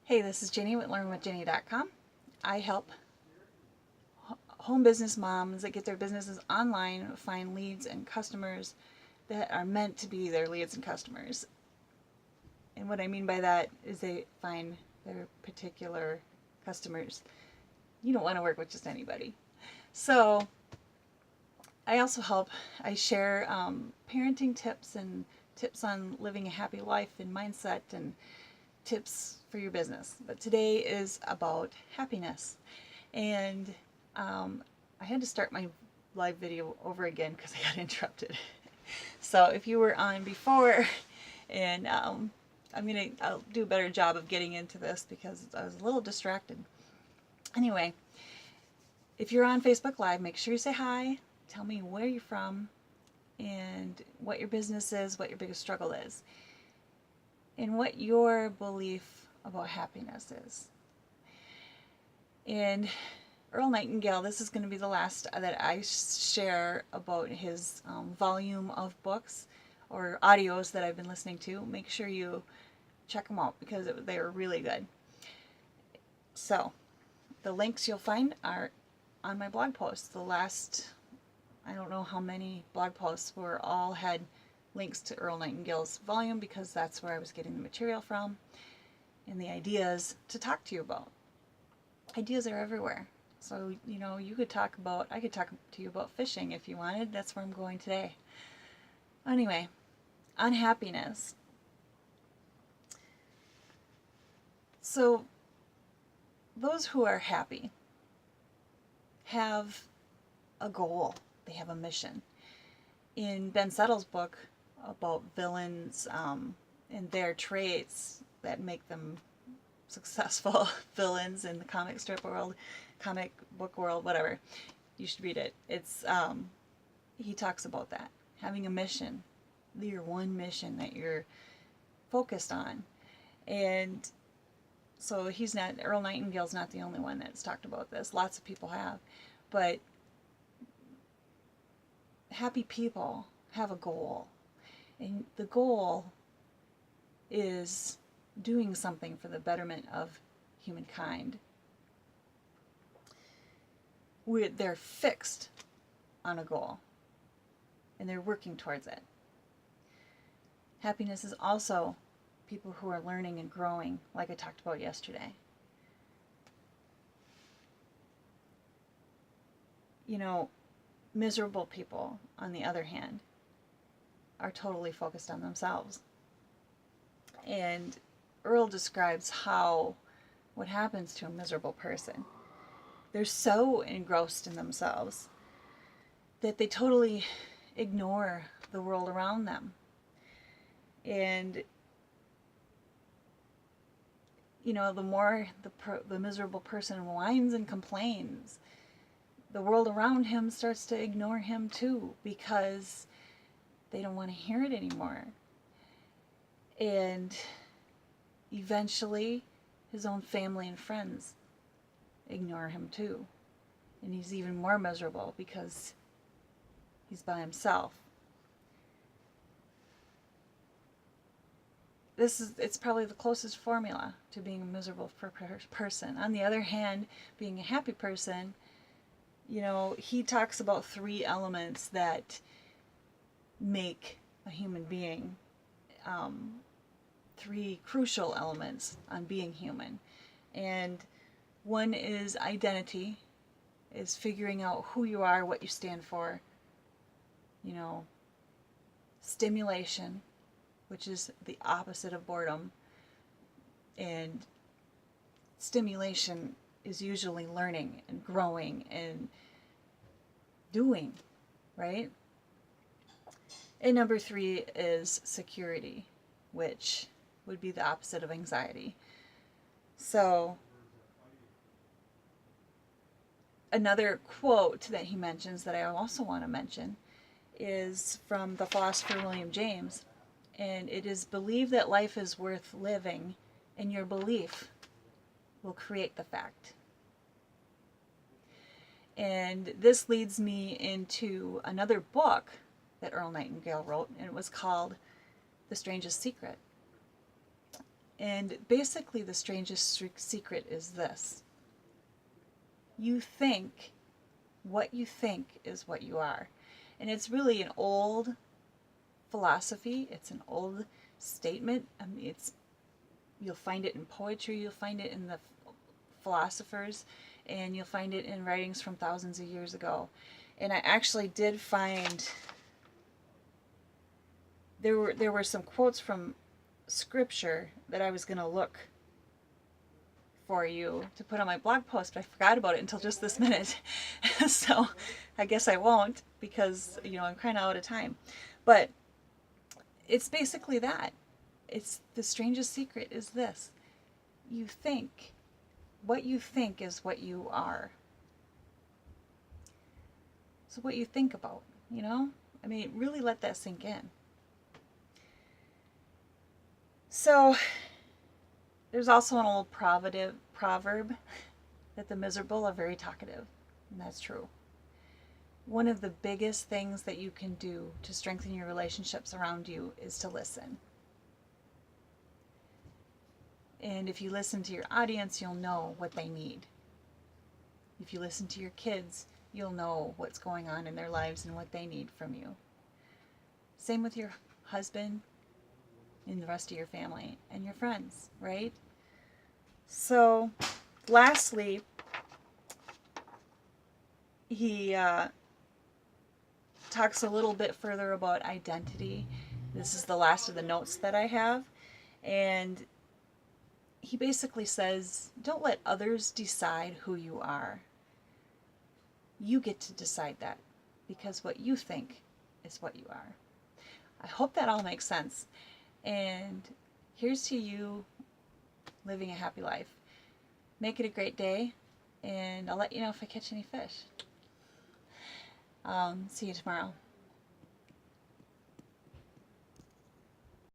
Hey, this is Ginny with LearnWithGinny.com. I help home business moms that get their businesses online find leads and customers that are meant to be their leads and customers. And what I mean by that is they find their particular customers. You don't want to work with just anybody. So I also I share parenting tips and tips on living a happy life and mindset and tips for your business. But today is about happiness. And I had to start my live video over again because I got interrupted. So if you were on before, and I'll do a better job of getting into this because I was a little distracted. Anyway, if you're on Facebook Live, make sure you say hi. Tell me where you're from and what your business is, what your biggest struggle is, and what your belief about happiness is. And Earl Nightingale, this is going to be the last that I share about his volume of books or audios that I've been listening to. Make sure you check them out because they are really good. So the links you'll find are on my blog posts. The last, I don't know how many blog posts were all had links to Earl Nightingale's volume because that's where I was getting the material from and the ideas to talk to you about. Ideas are everywhere. So, I could talk to you about fishing if you wanted. That's where I'm going today. Anyway, on happiness. So, those who are happy have a goal. They have a mission. In Ben Settle's book about villains and their traits that make them successful villains in the comic book world, whatever, you should read it. It's he talks about that, having a mission, your one mission that you're focused on. And so Earl Nightingale's not the only one that's talked about this. Lots of people have, but happy people have a goal, and the goal is doing something for the betterment of humankind. They're fixed on a goal, and they're working towards it. Happiness is also people who are learning and growing, like I talked about yesterday. Miserable people, on the other hand, are totally focused on themselves. And Earl describes what happens to a miserable person. They're so engrossed in themselves that they totally ignore the world around them. And the more the miserable person whines and complains, the world around him starts to ignore him too, because they don't want to hear it anymore. And eventually his own family and friends ignore him too. And he's even more miserable because he's by himself. It's probably the closest formula to being a miserable person. On the other hand, being a happy person, he talks about 3 elements that make a human being, 3 crucial elements on being human. And one is identity, is figuring out who you are, what you stand for. Stimulation, which is the opposite of boredom. And stimulation is usually learning and growing and doing, right? And number 3 is security, which would be the opposite of anxiety. So another quote that he mentions that I also want to mention is from the philosopher William James, and it is, believe that life is worth living, and your belief will create the fact. And this leads me into another book that Earl Nightingale wrote, and it was called The Strangest Secret. And basically the strangest secret is this. You think what you think is what you are. And it's really an old philosophy. It's an old statement. I mean, you'll find it in poetry, you'll find it in the philosophers, and you'll find it in writings from thousands of years ago. And I actually did find there were some quotes from scripture that I was going to look for you to put on my blog post, but I forgot about it until just this minute. So I guess I won't, because I'm kind of out of time. But it's basically that. It's the strangest secret is this. You think. What you think is what you are. So what you think about, I mean, really let that sink in. So there's also an old proverb that the miserable are very talkative, and that's true. One of the biggest things that you can do to strengthen your relationships around you is to listen. And if you listen to your audience, you'll know what they need. If you listen to your kids, you'll know what's going on in their lives and what they need from you. Same with your husband and the rest of your family and your friends, right? So, lastly, he talks a little bit further about identity. This is the last of the notes that I have. And he basically says, don't let others decide who you are. You get to decide that, because what you think is what you are. I hope that all makes sense. And here's to you living a happy life. Make it a great day, and I'll let you know if I catch any fish. See you tomorrow.